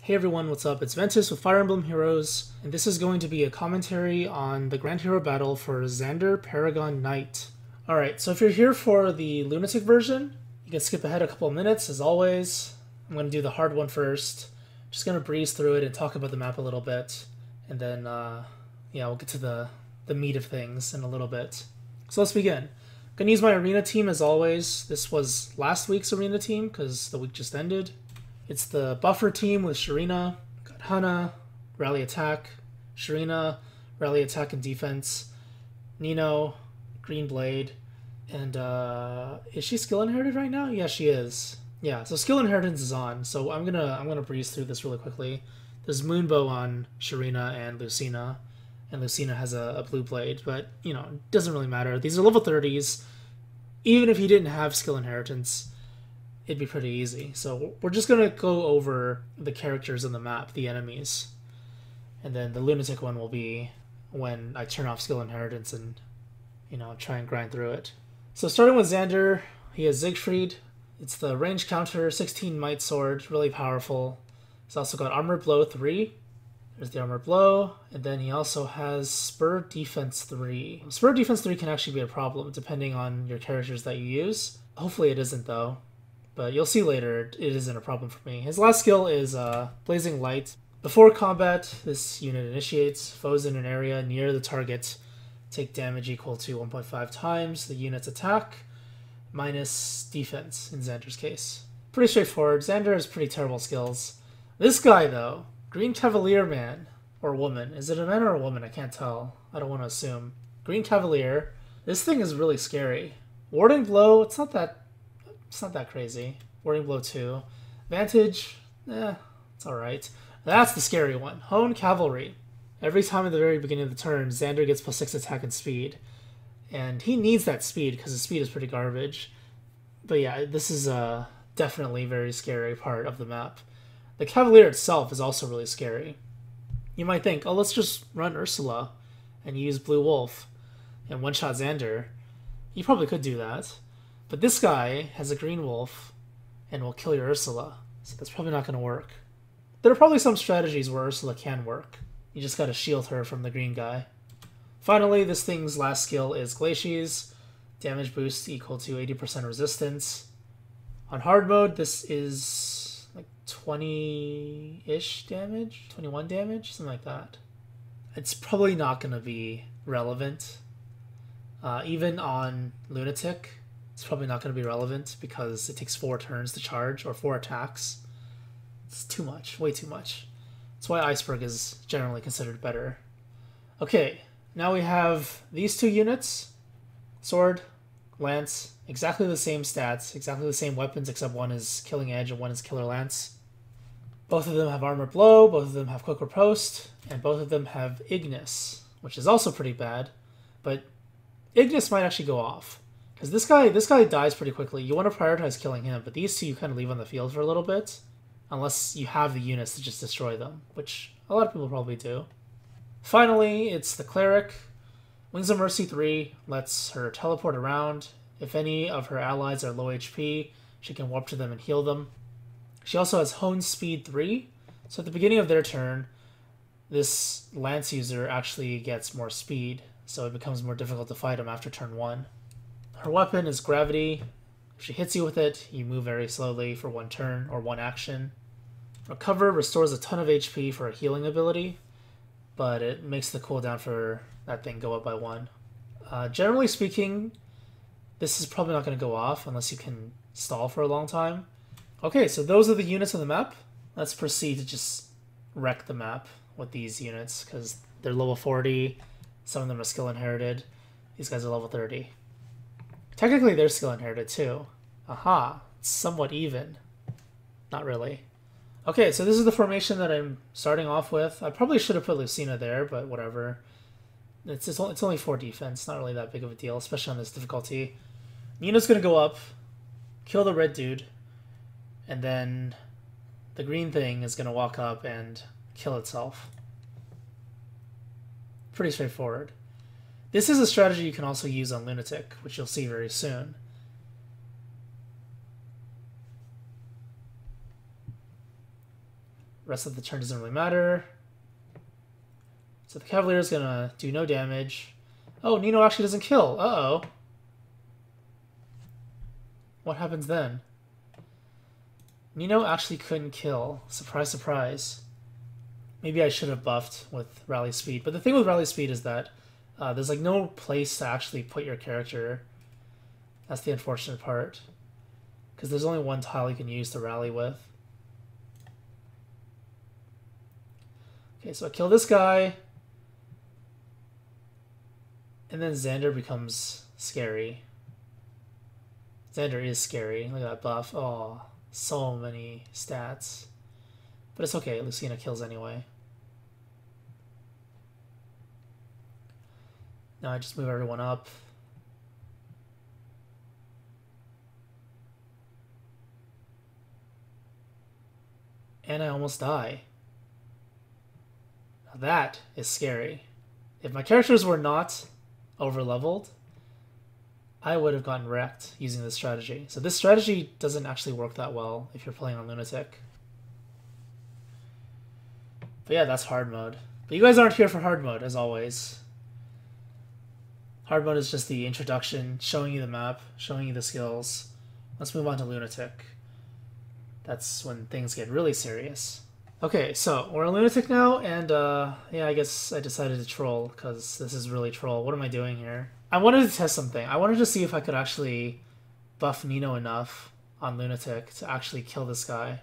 Hey everyone, what's up? It's Ventus with Fire Emblem Heroes, and this is going to be a commentary on the Grand Hero battle for Xander Paragon Knight. Alright, so if you're here for the Lunatic version, you can skip ahead a couple of minutes, as always. I'm going to do the hard one first. Just going to breeze through it and talk about the map a little bit, and then, we'll get to the meat of things in a little bit. So let's begin. I'm going to use my arena team as always. This was last week's arena team, because the week just ended. It's the buffer team with Sharena, got Hana, rally attack, Sharena, rally attack and defense, Nino, Gronnblade, and is she skill inherited right now? Yeah, she is. Yeah, so skill inheritance is on. So I'm gonna breeze through this really quickly. There's Moonbow on Sharena and Lucina has a blue blade, but you know, it doesn't really matter. These are level 30s. Even if he didn't have skill inheritance, it'd be pretty easy. So we're just going to go over the characters on the map, the enemies. And then the Lunatic one will be when I turn off skill inheritance and, you know, try and grind through it. So starting with Xander, he has Siegfried. It's the range counter, 16 might sword, really powerful. He's also got armor blow 3. There's the armor blow. And then he also has Spur defense 3. Spur defense 3 can actually be a problem depending on your characters that you use. Hopefully it isn't though. But you'll see later, it isn't a problem for me. His last skill is Blazing Light. Before combat, this unit initiates. Foes in an area near the target take damage equal to 1.5 times the unit's attack, minus defense in Xander's case. Pretty straightforward. Xander has pretty terrible skills. This guy, though, Green Cavalier man, or woman. Is it a man or a woman? I can't tell. I don't want to assume. Green Cavalier. This thing is really scary. Warding Blow, it's not that crazy. Warding Blow 2. Vantage, it's alright. That's the scary one. Hone Cavalry. Every time at the very beginning of the turn, Xander gets +6 attack and speed. And he needs that speed, because his speed is pretty garbage. But yeah, this is definitely a very scary part of the map. The Cavalier itself is also really scary. You might think, oh, let's just run Ursula and use Blue Wolf and one-shot Xander. You probably could do that. But this guy has a Green Wolf and will kill your Ursula, so that's probably not going to work. There are probably some strategies where Ursula can work. You just got to shield her from the green guy. Finally, this thing's last skill is Glacies. Damage boost equal to 80% resistance. On hard mode, this is like 20-ish damage? 21 damage? Something like that. It's probably not going to be relevant. Even on Lunatic, it's probably not going to be relevant because it takes 4 turns to charge, or 4 attacks. It's too much, way too much. That's why Iceberg is generally considered better. Okay, now we have these 2 units. Sword, Lance, exactly the same stats, exactly the same weapons, except one is Killing Edge and one is Killer Lance. Both of them have Armor Blow, both of them have Quick Riposte, and both of them have Ignis, which is also pretty bad, but Ignis might actually go off. Because this guy dies pretty quickly. You want to prioritize killing him, but these 2 you kind of leave on the field for a little bit. Unless you have the units to just destroy them, which a lot of people probably do. Finally, it's the Cleric. Wings of Mercy 3 lets her teleport around. If any of her allies are low HP, she can warp to them and heal them. She also has Hone Speed 3. So at the beginning of their turn, this Lance user actually gets more speed, so it becomes more difficult to fight him after turn 1. Her weapon is Gravity. If she hits you with it, you move very slowly for 1 turn or 1 action. Recover restores a ton of HP for a healing ability, but it makes the cooldown for that thing go up by 1. Generally speaking, this is probably not going to go off unless you can stall for a long time. Okay, so those are the units on the map. Let's proceed to just wreck the map with these units, because they're level 40, some of them are skill inherited, these guys are level 30. Technically, they're skill inherited too. Aha, it's somewhat even. Not really. Okay, so this is the formation that I'm starting off with. I probably should have put Lucina there, but whatever. It's only 4 defense, not really that big of a deal, especially on this difficulty. Nino's gonna go up, kill the red dude, and then the green thing is gonna walk up and kill itself. Pretty straightforward. This is a strategy you can also use on Lunatic, which you'll see very soon. Rest of the turn doesn't really matter. So the Cavalier is gonna do no damage. Oh, Nino actually doesn't kill. Uh-oh. What happens then? Nino actually couldn't kill. Surprise, surprise. Maybe I should have buffed with Rally Speed. But the thing with Rally Speed is that there's like no place to actually put your character. That's the unfortunate part. Because there's only one tile you can use to rally with. Okay, so I kill this guy. And then Xander becomes scary. Xander is scary. Look at that buff. Oh, so many stats. But it's okay. Lucina kills anyway. Now I just move everyone up. And I almost die. Now that is scary. If my characters were not over-leveled, I would have gotten wrecked using this strategy. So this strategy doesn't actually work that well if you're playing on Lunatic. But yeah, that's hard mode. But you guys aren't here for hard mode, as always. Hard mode is just the introduction, showing you the map, showing you the skills. Let's move on to Lunatic. That's when things get really serious. Okay, so we're on Lunatic now, and yeah, I guess I decided to troll, because this is really troll. What am I doing here? I wanted to test something. I wanted to see if I could actually buff Nino enough on Lunatic to actually kill this guy.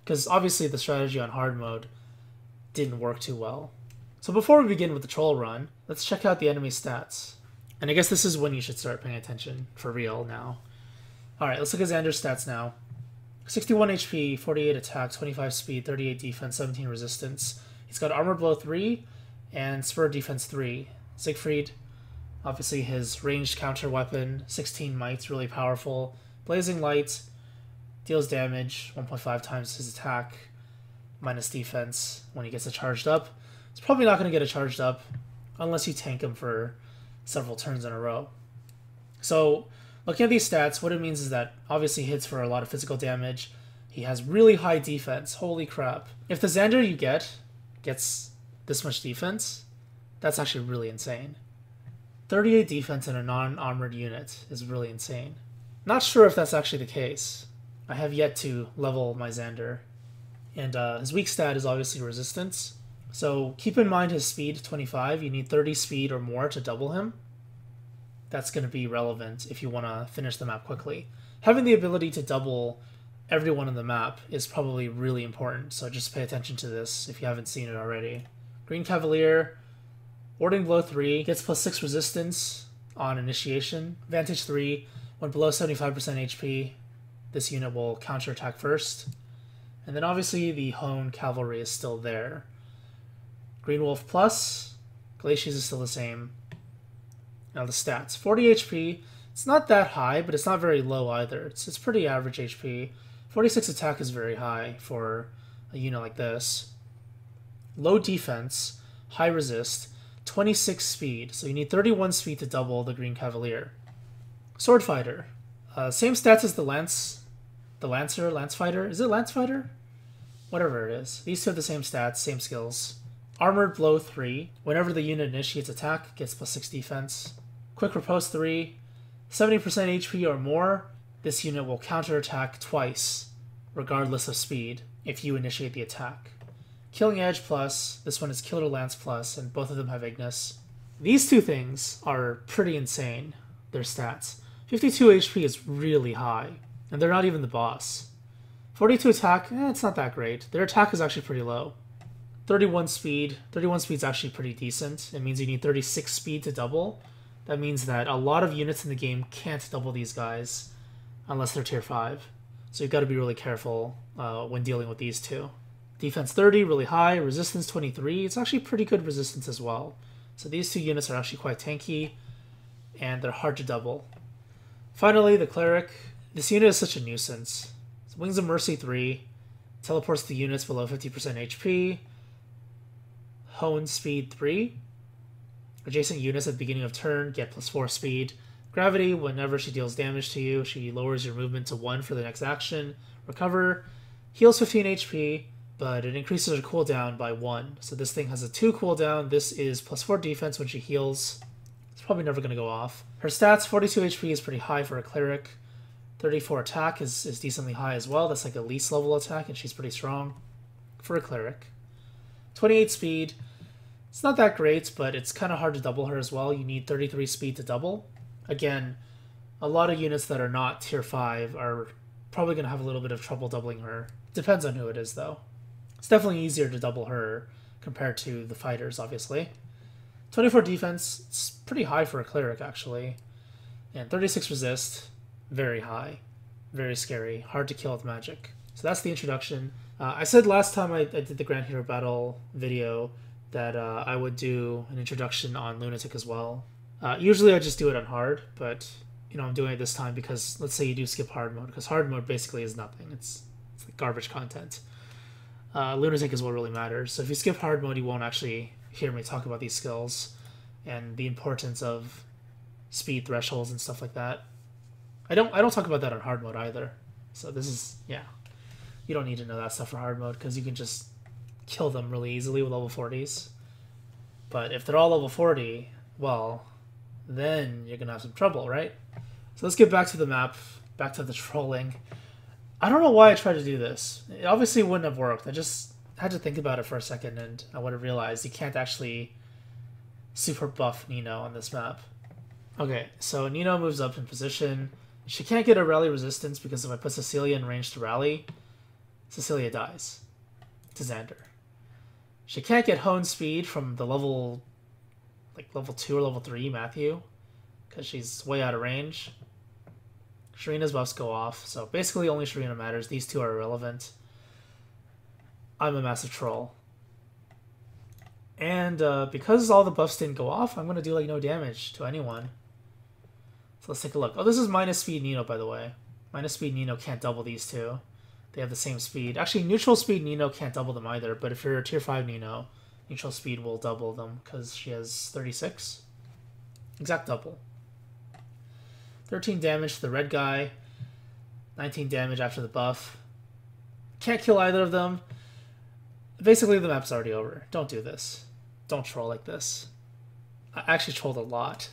Because obviously the strategy on hard mode didn't work too well. So before we begin with the troll run, let's check out the enemy stats. And I guess this is when you should start paying attention for real now. Alright, let's look at Xander's stats now. 61 HP, 48 attack, 25 speed, 38 defense, 17 resistance. He's got Armor Blow 3 and Spur Defense 3. Siegfried, obviously his ranged counter weapon, 16 might, really powerful. Blazing Light, deals damage, 1.5 times his attack, minus defense when he gets it charged up. It's probably not going to get it charged up unless you tank him for several turns in a row. So looking at these stats, what it means is that obviously hits for a lot of physical damage. He has really high defense. Holy crap. If the Xander you gets this much defense, that's actually really insane. 38 defense in a non-armored unit is really insane. Not sure if that's actually the case. I have yet to level my Xander. And his weak stat is obviously resistance. So keep in mind his speed, 25. You need 30 speed or more to double him. That's going to be relevant if you want to finish the map quickly. Having the ability to double everyone on the map is probably really important, so just pay attention to this if you haven't seen it already. Green Cavalier, Warding Blow 3, gets plus 6 resistance on initiation. Vantage 3, when below 75% HP, this unit will counterattack first. And then obviously the Hone Cavalry is still there. Green Wolf Plus, Glaciers is still the same. Now the stats. 40 HP, it's not that high, but it's not very low either. It's pretty average HP. 46 attack is very high for a unit like this. Low defense, high resist, 26 speed, so you need 31 speed to double the Green Cavalier. Sword Fighter, same stats as the Lance Fighter. Is it Lance Fighter? Whatever it is. These two have the same stats, same skills. Armored Blow 3, whenever the unit initiates attack, gets plus 6 defense. Quick Riposte 3, 70% HP or more, this unit will counterattack twice, regardless of speed, if you initiate the attack. Killing Edge Plus, this one is Killer Lance Plus, and both of them have Ignis. These two things are pretty insane, their stats. 52 HP is really high, and they're not even the boss. 42 attack, it's not that great. Their attack is actually pretty low. 31 speed. 31 speed is actually pretty decent. It means you need 36 speed to double. That means that a lot of units in the game can't double these guys unless they're tier 5. So you've got to be really careful when dealing with these two. Defense 30, really high. Resistance 23. It's actually pretty good resistance as well. So these two units are actually quite tanky, and they're hard to double. Finally, the Cleric. This unit is such a nuisance. So Wings of Mercy 3. Teleports the units below 50% HP. Hone Speed 3. Adjacent units at the beginning of turn get plus 4 speed. Gravity, whenever she deals damage to you, she lowers your movement to 1 for the next action. Recover, heals 15 HP, but it increases her cooldown by 1. So this thing has a 2 cooldown. This is +4 defense when she heals. It's probably never going to go off. Her stats, 42 HP is pretty high for a cleric. 34 attack is decently high as well. That's like a least level attack, and she's pretty strong for a cleric. 28 speed. It's not that great, but it's kind of hard to double her as well. You need 33 speed to double. Again, a lot of units that are not tier 5 are probably going to have a little bit of trouble doubling her. Depends on who it is, though. It's definitely easier to double her compared to the fighters, obviously. 24 defense, it's pretty high for a cleric, actually. And 36 resist, very high. Very scary, hard to kill with magic. So that's the introduction. I said last time I did the Grand Hero Battle video that I would do an introduction on Lunatic as well. Usually I just do it on hard, but you know, I'm doing it this time because let's say you do skip hard mode, because hard mode basically is nothing. It's like garbage content. Lunatic is what really matters. So if you skip hard mode, you won't actually hear me talk about these skills and the importance of speed thresholds and stuff like that. I don't talk about that on hard mode either. So this is, yeah, you don't need to know that stuff for hard mode because you can just kill them really easily with level 40s. But if they're all level 40, well, then you're gonna have some trouble, right? So let's get back to the map, back to the trolling. I don't know why I tried to do this. It obviously wouldn't have worked. I just had to think about it for a second, and I would have realized you can't actually super buff Nino on this map. Okay, so Nino moves up in position. She can't get a rally resistance because if I put Cecilia in range to rally, Cecilia dies to Xander. She can't get hone speed from the level, like level 2 or level 3 Matthew, because she's way out of range. Sharena's buffs go off, so basically only Sharena matters. These two are irrelevant. I'm a massive troll. And because all the buffs didn't go off, I'm going to do like no damage to anyone. So let's take a look. Oh, this is minus speed Nino, by the way. Minus speed Nino can't double these two. They have the same speed. Actually, neutral speed Nino can't double them either, but if you're a tier 5 Nino, neutral speed will double them because she has 36. Exact double. 13 damage to the red guy. 19 damage after the buff. Can't kill either of them. Basically, the map's already over. Don't do this. Don't troll like this. I actually trolled a lot.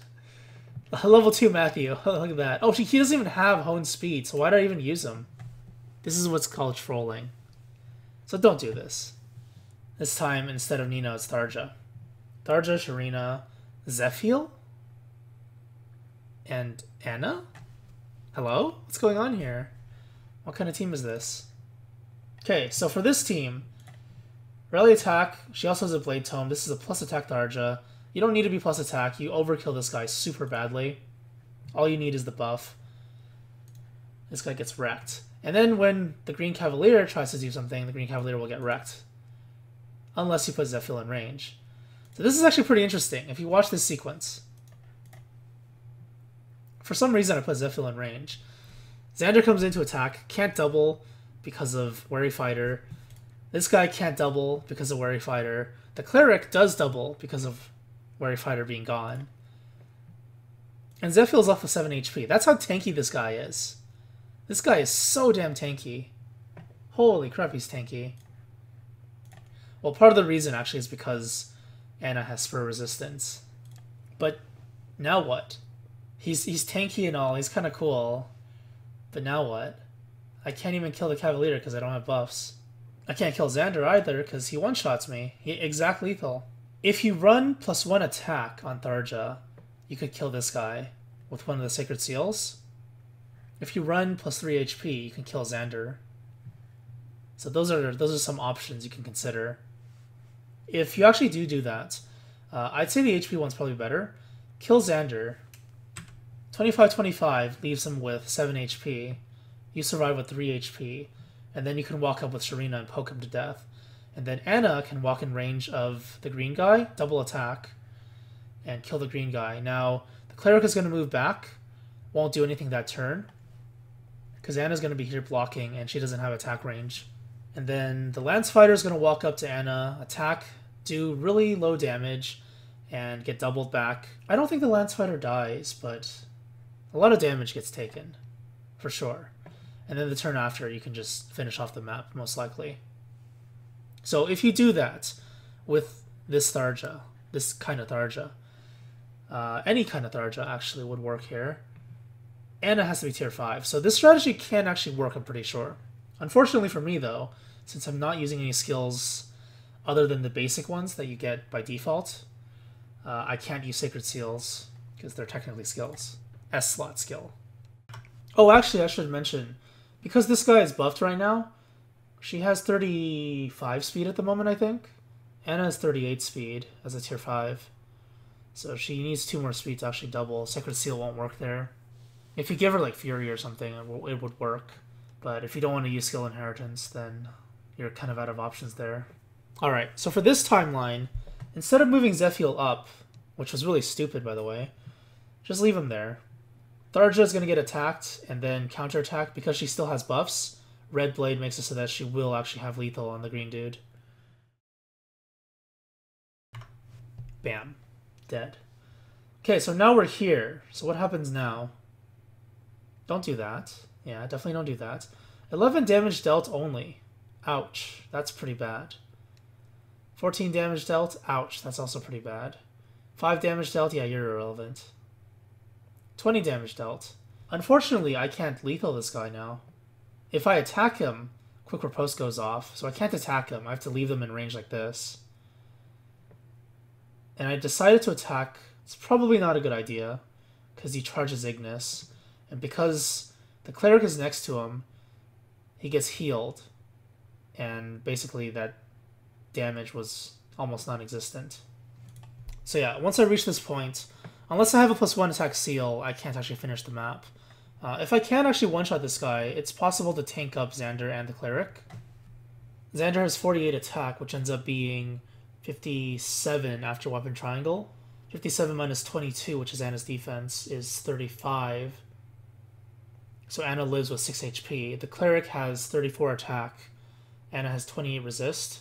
Level 2 Matthew. Look at that. Oh, he doesn't even have hone speed, so why did I even use him? This is what's called trolling. So don't do this. This time, instead of Nino, it's Tharja. Tharja, Sharena, Zephiel, and Anna? Hello? What's going on here? What kind of team is this? Okay, so for this team, rally attack, she also has a blade tome. This is a plus attack Tharja. You don't need to be plus attack. You overkill this guy super badly. All you need is the buff. This guy gets wrecked. And then when the Green Cavalier tries to do something, the Green Cavalier will get wrecked. Unless you put Zephiel in range. So this is actually pretty interesting. If you watch this sequence. For some reason I put Zephiel in range. Xander comes in to attack. Can't double because of Wary Fighter. This guy can't double because of Wary Fighter. The Cleric does double because of Wary Fighter being gone. And Zephiel's left with 7 HP. That's how tanky this guy is. This guy is so damn tanky. Holy crap, he's tanky. Well, part of the reason, actually, is because Anna has Spur resistance. But now what? He's tanky and all. He's kind of cool. But now what? I can't even kill the Cavalier because I don't have buffs. I can't kill Xander either because he one-shots me. He exact lethal. If you run +1 attack on Tharja, you could kill this guy with one of the Sacred Seals. If you run +3 HP, you can kill Xander. So those are some options you can consider. If you actually do that, I'd say the HP one's probably better. Kill Xander. 25-25 leaves him with 7 HP. You survive with 3 HP. And then you can walk up with Sharena and poke him to death. And then Anna can walk in range of the green guy, double attack, and kill the green guy. Now, the Cleric is going to move back. Won't do anything that turn. Because Anna's going to be here blocking, and she doesn't have attack range. And then the Lance Fighter is going to walk up to Anna, attack, do really low damage, and get doubled back. I don't think the Lance Fighter dies, but a lot of damage gets taken, for sure. And then the turn after, you can just finish off the map, most likely. So if you do that with this Tharja, this kind of Tharja, any kind of Tharja actually would work here. And it has to be tier 5. So this strategy can actually work, I'm pretty sure. Unfortunately for me, though, since I'm not using any skills other than the basic ones that you get by default, I can't use Sacred Seals because they're technically skills. S-slot skill. Oh, actually, I should mention, because this guy is buffed right now, she has 35 speed at the moment, I think. Anna has 38 speed as a tier 5. So she needs 2 more speed to actually double. Sacred Seal won't work there. If you give her like Fury or something, it would work. But if you don't want to use skill inheritance, then you're kind of out of options there. Alright, so for this timeline, instead of moving Zephiel up, which was really stupid by the way, just leave him there. Tharja is going to get attacked and then counterattacked because she still has buffs. Rauðrblade makes it so that she will actually have lethal on the green dude. Bam. Dead. Okay, so now we're here. So what happens now? Don't do that. Yeah, definitely don't do that. 11 damage dealt only. Ouch. That's pretty bad. 14 damage dealt. Ouch. That's also pretty bad. 5 damage dealt. Yeah, you're irrelevant. 20 damage dealt. Unfortunately, I can't lethal this guy now. If I attack him, Quick Riposte goes off, so I can't attack him. I have to leave them in range like this. And I decided to attack. It's probably not a good idea, because he charges Ignis. And because the Cleric is next to him, he gets healed. And basically that damage was almost non-existent. So yeah, once I reach this point, unless I have a +1 attack seal, I can't actually finish the map. If I can actually one-shot this guy, it's possible to tank up Xander and the Cleric. Xander has 48 attack, which ends up being 57 after Weapon Triangle. 57 minus 22, which is Anna's defense, is 35. So Anna lives with 6 HP. The Cleric has 34 attack. Anna has 28 resist.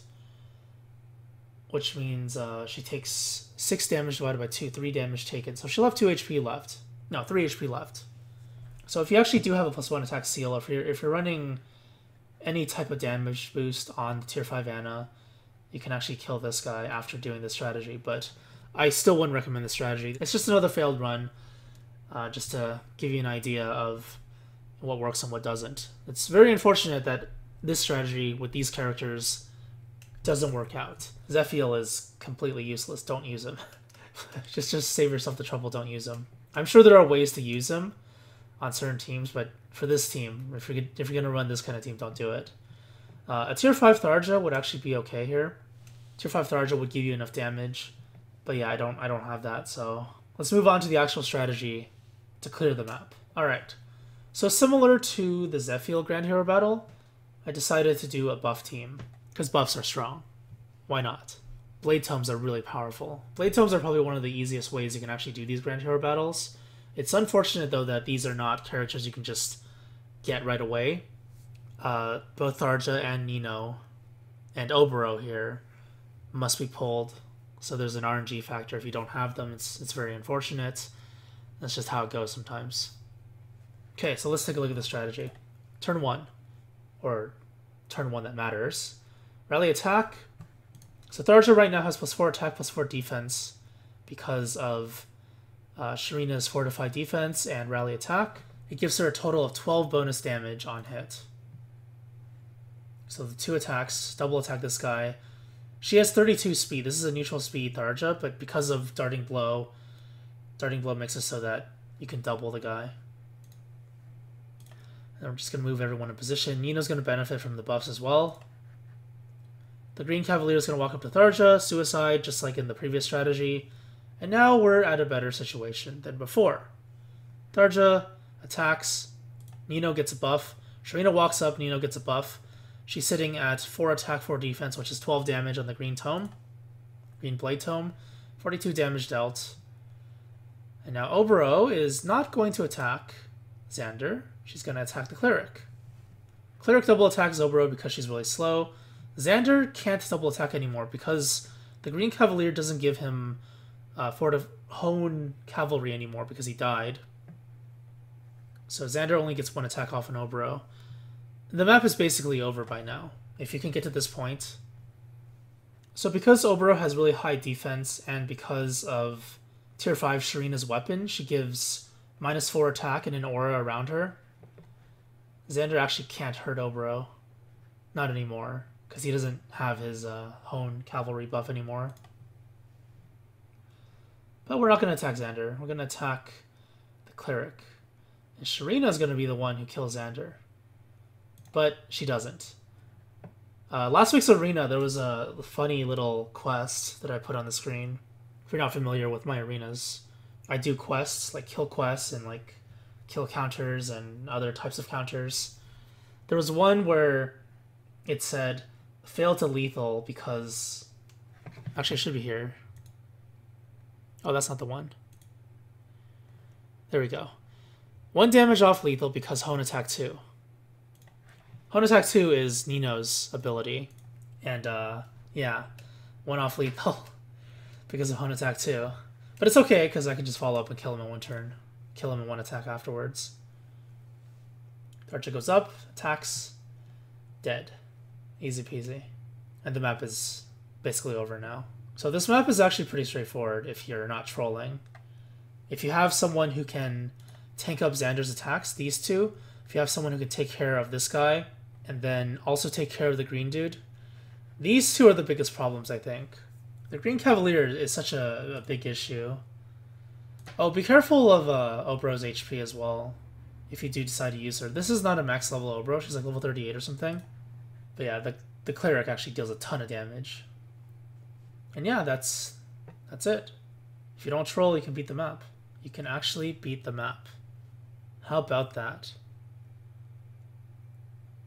Which means she takes 6 damage divided by 2, 3 damage taken. So she'll have 2 HP left. No, 3 HP left. So if you actually do have a +1 attack seal, if you're running any type of damage boost on the tier 5 Anna, you can actually kill this guy after doing this strategy. But I still wouldn't recommend this strategy. It's just another failed run, just to give you an idea of what works and what doesn't. It's very unfortunate that this strategy with these characters doesn't work out. Zephiel is completely useless. Don't use him. just save yourself the trouble. Don't use him. I'm sure there are ways to use him on certain teams, but for this team, if you're gonna run this kind of team, don't do it. A tier 5 Tharja would actually be okay here. Tier 5 Tharja would give you enough damage, but yeah, I don't have that. So let's move on to the actual strategy to clear the map. All right. So similar to the Zephiel Grand Hero battle, I decided to do a buff team because buffs are strong. Why not? Blade Tomes are really powerful. Blade Tomes are probably one of the easiest ways you can actually do these Grand Hero battles. It's unfortunate, though, that these are not characters you can just get right away. Both Tharja and Nino and Oboro here must be pulled. So there's an RNG factor. If you don't have them, it's very unfortunate. That's just how it goes sometimes. Okay, so let's take a look at the strategy. Turn 1, or turn 1 that matters. Rally attack. So Tharja right now has +4 attack, +4 defense because of Sharena's Fortify defense and rally attack. It gives her a total of 12 bonus damage on hit. So the 2 attacks, double attack this guy. She has 32 speed. This is a neutral speed Tharja, but because of Darting Blow makes it so that you can double the guy. And I'm just going to move everyone in position. Nino's going to benefit from the buffs as well. The Green Cavalier is going to walk up to Tharja, suicide, just like in the previous strategy. And now we're at a better situation than before. Tharja attacks, Nino gets a buff. Sharena walks up, Nino gets a buff. She's sitting at 4 attack, 4 defense, which is 12 damage on the Green Tome. Green Blade Tome. 42 damage dealt. And now Oboro is not going to attack Xander. She's going to attack the Cleric. Cleric double attacks Oboro because she's really slow. Xander can't double attack anymore because the Green Cavalier doesn't give him hone Cavalry anymore because he died. So Xander only gets 1 attack off an Oboro. The map is basically over by now. If you can get to this point, So because Oboro has really high defense and because of Tier 5 Sharena's weapon, she gives -4 attack and an aura around her. Xander actually can't hurt Oboro. Not anymore, because he doesn't have his Hone Cavalry buff anymore. But we're not going to attack Xander. We're going to attack the Cleric. And Sharena is going to be the one who kills Xander. But she doesn't. Last week's arena, there was a funny little quest that I put on the screen. If you're not familiar with my arenas, I do quests, like kill quests and like kill counters and other types of counters. There was one where it said, fail to lethal because... Actually, it should be here. Oh, that's not the one. There we go. 1 damage off lethal because Hone Attack 2. Hone Attack 2 is Nino's ability. And, yeah, 1 off lethal because of Hone Attack 2. But it's okay, because I can just follow up and kill him in 1 turn. Kill him in 1 attack afterwards. Tharja goes up, attacks, dead. Easy peasy. And the map is basically over now. So this map is actually pretty straightforward if you're not trolling. If you have someone who can tank up Xander's attacks, these two, if you have someone who can take care of this guy, and then also take care of the green dude, these two are the biggest problems, I think. The Green Cavalier is such a big issue. Oh, be careful of Oboro's HP as well, if you do decide to use her. This is not a max level Oboro, she's like level 38 or something. But yeah, the Cleric actually deals a ton of damage. And yeah, that's it. If you don't troll, you can beat the map. You can actually beat the map. How about that?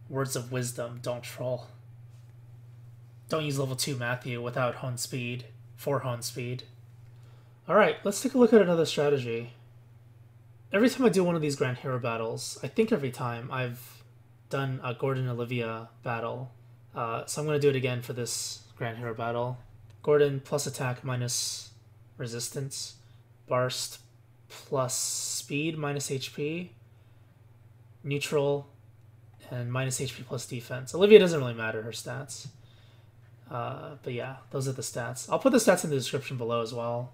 Words of wisdom, don't troll. Don't use level 2 Matthew without Hone Speed, for Hone Speed. Alright, let's take a look at another strategy. Every time I do one of these Grand Hero battles, I think every time I've done a Gordon-Olivia battle. So I'm going to do it again for this Grand Hero battle. Gordon plus attack minus resistance. Barst plus speed minus HP. Neutral and minus HP plus defense. Olivia doesn't really matter, her stats. But yeah, those are the stats. I'll put the stats in the description below as well.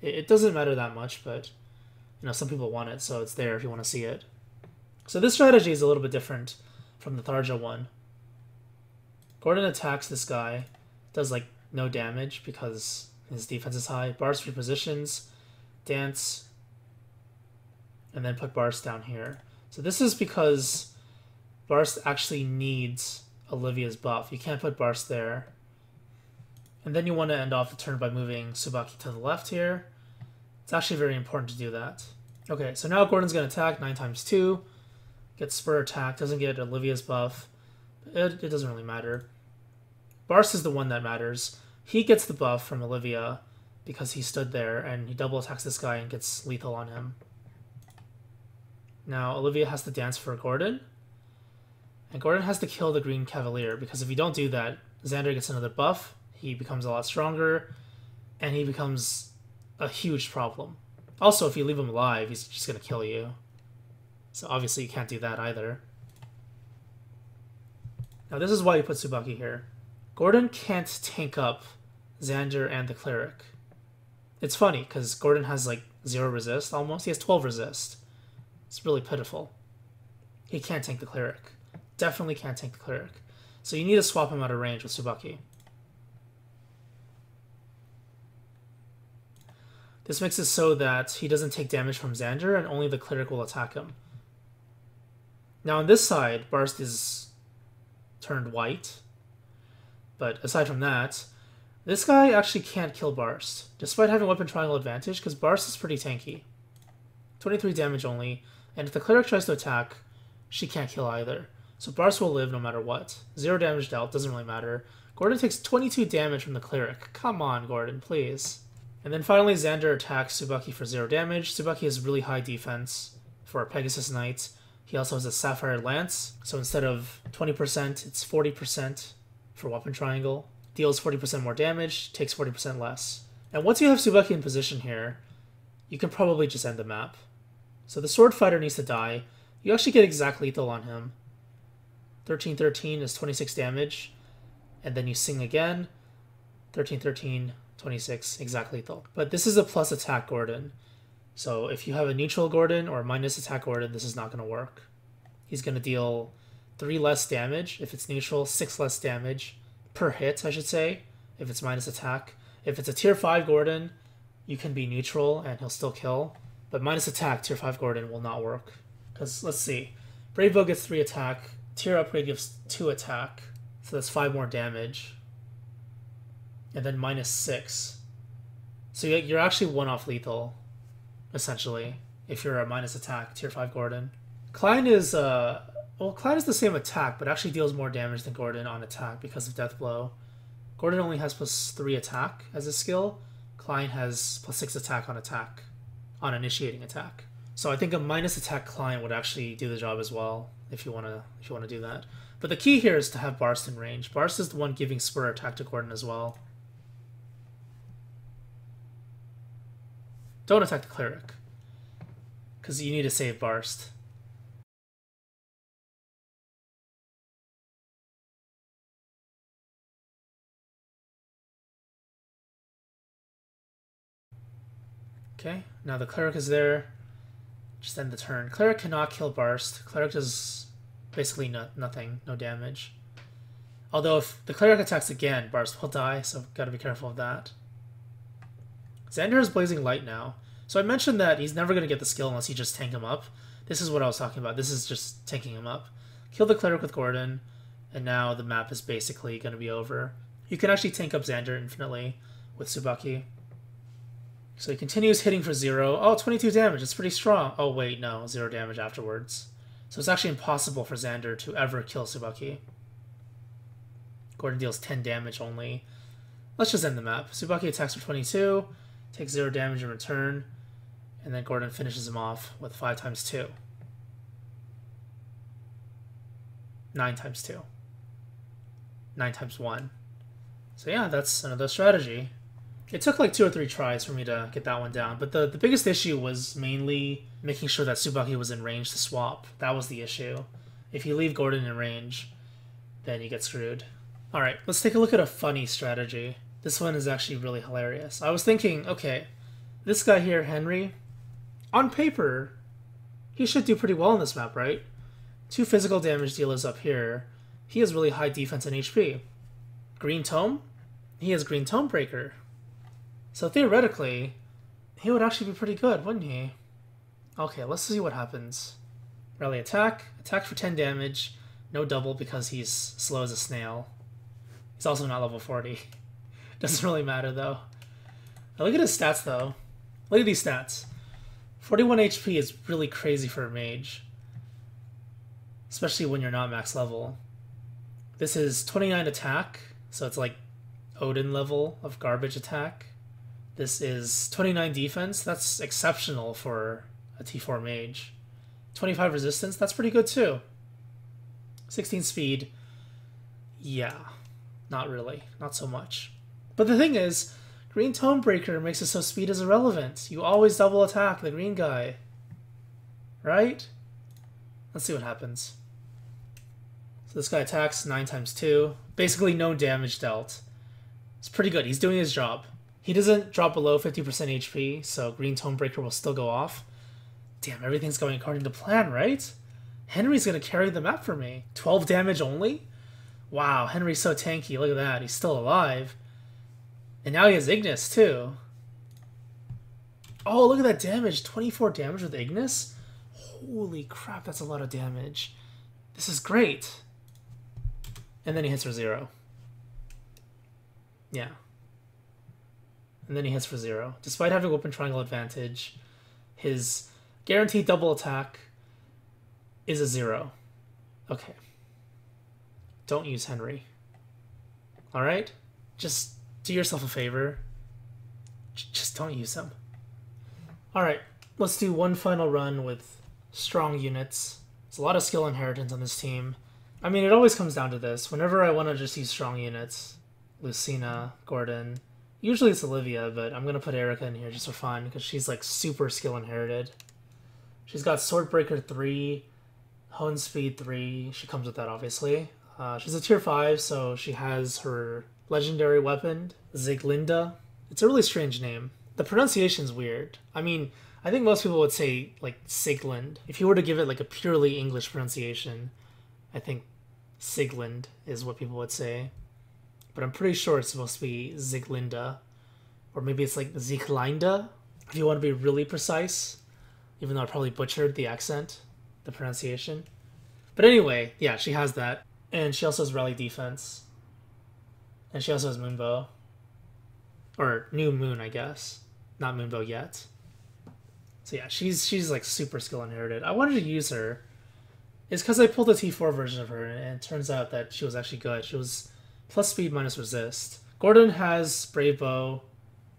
It doesn't matter that much, but you know, some people want it, so it's there if you want to see it. So this strategy is a little bit different from the Tharja one. Gordon attacks this guy, does like no damage because his defense is high. Barst repositions, dance, and then put Barst down here. So this is because Barst actually needs Olivia's buff. You can't put Barst there. And then you want to end off the turn by moving Tsubaki to the left here. It's actually very important to do that. Okay, so now Gordon's going to attack 9 times 2. Gets Spur attack, doesn't get Olivia's buff. It doesn't really matter. Barst is the one that matters. He gets the buff from Olivia because he stood there, and he double attacks this guy and gets lethal on him. Now Olivia has to dance for Gordon. And Gordon has to kill the Green Cavalier, because if you don't do that, Xander gets another buff, he becomes a lot stronger, and he becomes a huge problem. Also, if you leave him alive, he's just going to kill you. So obviously you can't do that either. Now this is why you put Tsubaki here. Gordon can't tank up Xander and the Cleric. It's funny, because Gordon has like 0 resist almost. He has 12 resist. It's really pitiful. He can't tank the Cleric. Definitely can't tank the Cleric. So you need to swap him out of range with Tsubaki. This makes it so that he doesn't take damage from Xander and only the Cleric will attack him. Now on this side, Barst is turned white. But aside from that, this guy actually can't kill Barst, despite having weapon triangle advantage, because Barst is pretty tanky. 23 damage only, and if the Cleric tries to attack, she can't kill either. So Barst will live no matter what. 0 damage dealt, doesn't really matter. Gordon takes 22 damage from the Cleric. Come on, Gordon, please. And then finally, Xander attacks Tsubaki for 0 damage. Tsubaki has really high defense for a Pegasus Knight. He also has a Sapphire Lance, so instead of 20%, it's 40% for weapon triangle. Deals 40% more damage, takes 40% less. And once you have Tsubaki in position here, you can probably just end the map. So the Sword Fighter needs to die. You actually get exact lethal on him. 13-13 is 26 damage. And then you sing again. 13, 13, 26, exact lethal. But this is a plus attack Gordon. So if you have a neutral Gordon or a minus attack Gordon, this is not going to work. He's going to deal 3 less damage if it's neutral, 6 less damage per hit, I should say, if it's minus attack. If it's a tier 5 Gordon, you can be neutral and he'll still kill. But minus attack, tier 5 Gordon will not work. Because, let's see, Brave Bow gets 3 attack, tier upgrade gives 2 attack, so that's 5 more damage. And then minus 6. So you're actually 1 off lethal, essentially, if you're a minus attack, tier 5 Gordon. Klein is, well, Klein is the same attack, but actually deals more damage than Gordon on attack because of Death Blow. Gordon only has plus 3 attack as a skill. Klein has plus 6 attack, on initiating attack. So I think a minus attack Klein would actually do the job as well, if you wanna do that. But the key here is to have Barst in range. Barst is the one giving Spur attack to Gordon as well. Don't attack the cleric, because you need to save Barst. Okay, now the cleric is there. Just end the turn. Cleric cannot kill Barst. Cleric does basically nothing, no damage. Although if the cleric attacks again, Barst will die, so gotta be careful of that. Xander is Blazing Light now. So I mentioned that he's never gonna get the skill unless you just tank him up. This is what I was talking about. This is just tanking him up. Kill the cleric with Gordon, and now the map is basically gonna be over. You can actually tank up Xander infinitely with Tsubaki. So he continues hitting for 0. Oh, 22 damage. It's pretty strong. Oh, wait, no. 0 damage afterwards. So it's actually impossible for Xander to ever kill Tsubaki. Gordon deals 10 damage only. Let's just end the map. Tsubaki attacks for 22, takes 0 damage in return, and then Gordon finishes him off with 5 times 2. 9 times 2. 9 times 1. So yeah, that's another strategy. It took like 2 or 3 tries for me to get that one down, but the biggest issue was mainly making sure that Tsubaki was in range to swap. That was the issue. If you leave Gordon in range, then you get screwed. Alright, let's take a look at a funny strategy. This one is actually really hilarious. I was thinking, okay, this guy here, Henry, on paper, he should do pretty well in this map, right? 2 physical damage dealers up here. He has really high defense and HP. Green Tome? He has Green Tome Breaker. So theoretically, he would actually be pretty good, wouldn't he? Okay, let's see what happens. Rally attack. Attack for 10 damage. No double because he's slow as a snail. He's also not level 40. Doesn't really matter, though. Now look at his stats, though. Look at these stats. 41 HP is really crazy for a mage. Especially when you're not max level. This is 29 attack, so it's like Odin level of garbage attack. This is 29 defense. That's exceptional for a T4 mage. 25 resistance. That's pretty good too. 16 speed. Yeah, not really. Not so much. But the thing is, Green Tome Breaker makes it so speed is irrelevant. You always double attack the green guy. Right? Let's see what happens. So this guy attacks 9 times 2. Basically no damage dealt. It's pretty good. He's doing his job. He doesn't drop below 50% HP, so Green Tome Breaker will still go off. Damn, everything's going according to plan, right? Henry's gonna carry the map for me. 12 damage only? Wow, Henry's so tanky. Look at that. He's still alive. And now he has Ignis, too. Oh, look at that damage. 24 damage with Ignis? Holy crap, that's a lot of damage. This is great. And then he hits for 0. Yeah. And then he hits for 0. Despite having open triangle advantage, his guaranteed double attack is a 0. Okay. Don't use Henry. Alright? Just do yourself a favor. Just don't use him. Alright, let's do one final run with strong units. There's a lot of skill inheritance on this team. I mean, it always comes down to this. Whenever I want to just use strong units, Lucina, Gordon, usually it's Olivia, but I'm going to put Erica in here just for fun, because she's like super skill inherited. She's got Swordbreaker 3, Hone Speed 3, she comes with that obviously. She's a tier 5, so she has her Legendary weapon, Ziglinda. It's a really strange name. The pronunciation's weird. I mean, I think most people would say, like, Sigland. If you were to give it, like, a purely English pronunciation, I think Sigland is what people would say. But I'm pretty sure it's supposed to be Ziglinda. Or maybe it's, like, Ziglinda, if you want to be really precise. Even though I probably butchered the accent, the pronunciation. But anyway, yeah, she has that. And she also has Rally Defense. And she also has Moonbow. Or New Moon, I guess. Not Moonbow yet. So yeah, she's like super skill inherited. I wanted to use her. It's because I pulled a T4 version of her, and it turns out that she was actually good. She was plus speed minus resist. Gordon has Brave Bow,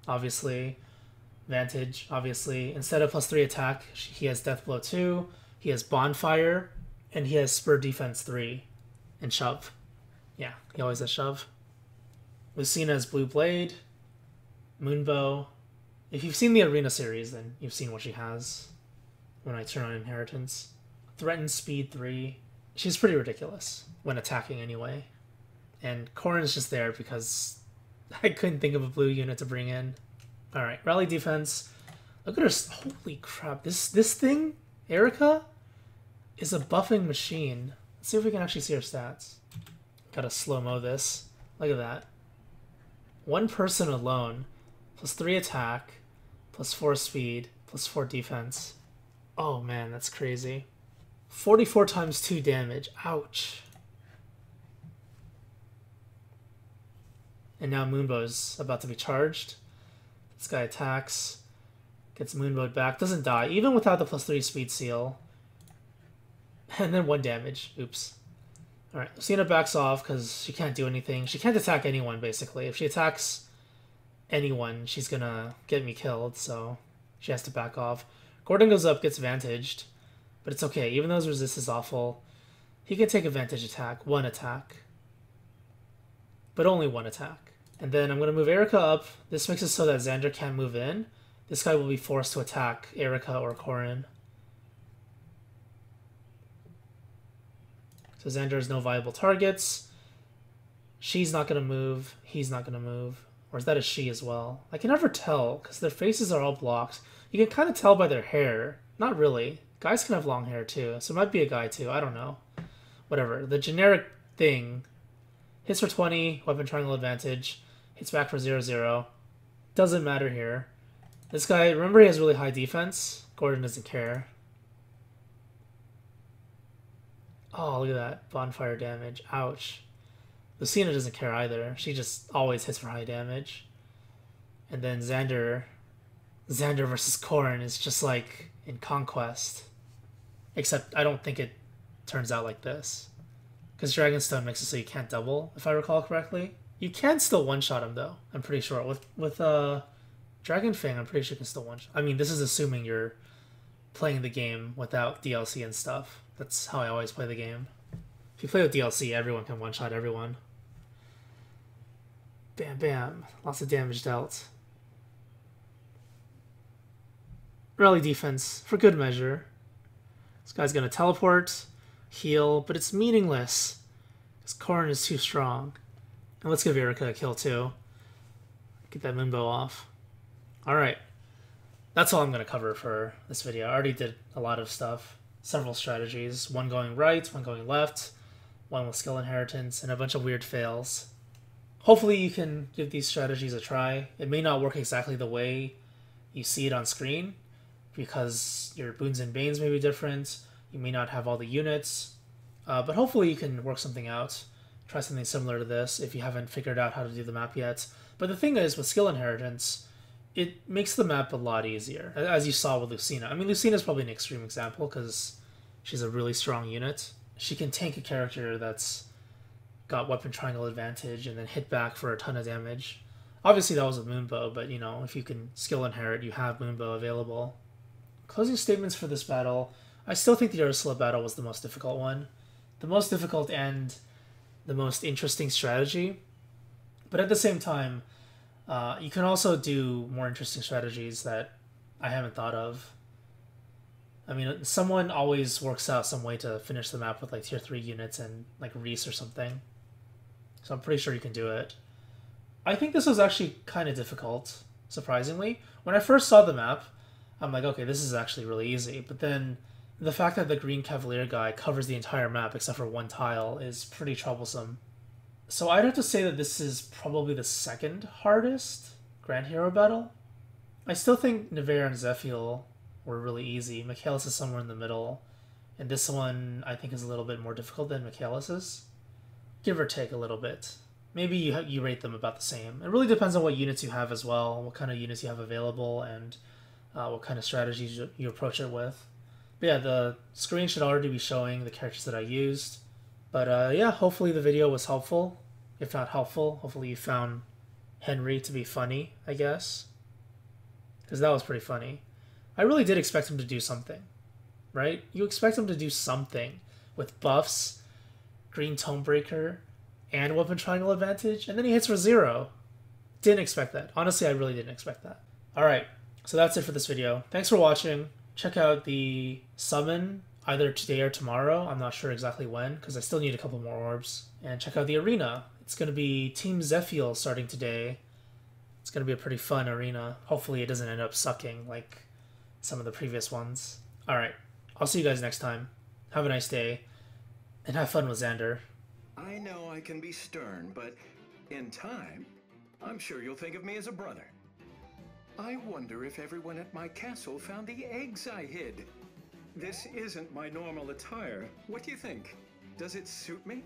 obviously. Vantage, obviously. Instead of plus 3 attack, he has Death Blow 2. He has Bonfire. And he has Spur Defense 3. And Shove. Yeah, he always has Shove. Lucina has Blue Blade. Moonbow. If you've seen the Arena series, then you've seen what she has when I turn on Inheritance. Threaten Speed 3. She's pretty ridiculous when attacking anyway. And Corrin's just there because I couldn't think of a blue unit to bring in. Alright, Rally Defense. Look at her. Holy crap. This thing, Erica, is a buffing machine. Let's see if we can actually see her stats. Gotta slow-mo this. Look at that. One person alone. Plus 3 attack, plus 4 speed, plus 4 defense. Oh man, that's crazy. 44 times 2 damage. Ouch. And now Moonbow's about to be charged. This guy attacks, gets Moonbowed back, doesn't die, even without the plus 3 speed seal. And then 1 damage. Oops. Alright, Lucina backs off because she can't do anything. She can't attack anyone, basically. If she attacks anyone, she's gonna get me killed, so she has to back off. Gordon goes up, gets vantaged, but it's okay. Even though his resist is awful, he can take a vantage attack, 1 attack, but only 1 attack. And then I'm gonna move Erica up. This makes it so that Xander can't move in. This guy will be forced to attack Erica or Corrin. So Xander has no viable targets. She's not gonna move. He's not gonna move. Or is that a she as well? I can never tell, because their faces are all blocked. You can kind of tell by their hair. Not really. Guys can have long hair too, so it might be a guy too. I don't know. Whatever. The generic thing. Hits for 20, weapon triangle advantage. Hits back for 0-0. Doesn't matter here. This guy, remember he has really high defense? Gordon doesn't care. Oh, look at that. Bonfire damage. Ouch. Lucina doesn't care either. She just always hits for high damage. And then Xander versus Corrin is just like in Conquest. Except I don't think it turns out like this. Because Dragonstone makes it so you can't double, if I recall correctly. You can still one-shot him though, I'm pretty sure. With Dragonfang, I'm pretty sure you can still one-shot. I mean, this is assuming you're playing the game without DLC and stuff. That's how I always play the game. If you play with DLC, everyone can one-shot everyone. Bam, bam. Lots of damage dealt. Rally defense, for good measure. This guy's gonna teleport, heal, but it's meaningless. Because Corrin is too strong. And let's give Erica a kill too. Get that Moonbow off. Alright. That's all I'm gonna cover for this video. I already did a lot of stuff. Several strategies. One going right, one going left, one with skill inheritance, and a bunch of weird fails. Hopefully you can give these strategies a try. It may not work exactly the way you see it on screen, because your boons and banes may be different. You may not have all the units, but hopefully you can work something out. Try something similar to this if you haven't figured out how to do the map yet. But the thing is, with skill inheritance, it makes the map a lot easier, as you saw with Lucina. I mean, Lucina is probably an extreme example because she's a really strong unit. She can tank a character that's got weapon triangle advantage and then hit back for a ton of damage. Obviously that was with Moonbow, but you know, if you can skill inherit, you have Moonbow available. Closing statements for this battle. I still think the Ursula battle was the most difficult one. The most difficult and the most interesting strategy. But at the same time, you can also do more interesting strategies that I haven't thought of. I mean, someone always works out some way to finish the map with like tier 3 units and like Reese or something. So I'm pretty sure you can do it. I think this was actually kind of difficult, surprisingly. When I first saw the map, I'm like, okay, this is actually really easy. But then the fact that the green Cavalier guy covers the entire map except for one tile is pretty troublesome. So I'd have to say that this is probably the second hardest Grand Hero battle. I still think Nevere and Zephiel were really easy. Michaelis is somewhere in the middle. And this one, I think, is a little bit more difficult than Michaelis's. Give or take a little bit. Maybe you rate them about the same. It really depends on what units you have as well, what kind of units you have available, and what kind of strategies you approach it with. But yeah, the screen should already be showing the characters that I used. But yeah, hopefully the video was helpful. If not helpful, hopefully you found Henry to be funny, I guess. Because that was pretty funny. I really did expect him to do something, right? You expect him to do something with buffs, green Tomebreaker, and weapon triangle advantage, and then he hits for 0. Didn't expect that. Honestly, I really didn't expect that. Alright, so that's it for this video. Thanks for watching. Check out the summon either today or tomorrow. I'm not sure exactly when, because I still need a couple more orbs. And check out the arena. It's going to be Team Zephiel starting today. It's going to be a pretty fun arena. Hopefully it doesn't end up sucking like some of the previous ones. Alright, I'll see you guys next time. Have a nice day, and have fun with Xander. I know I can be stern, but in time, I'm sure you'll think of me as a brother. I wonder if everyone at my castle found the eggs I hid. This isn't my normal attire. What do you think? Does it suit me?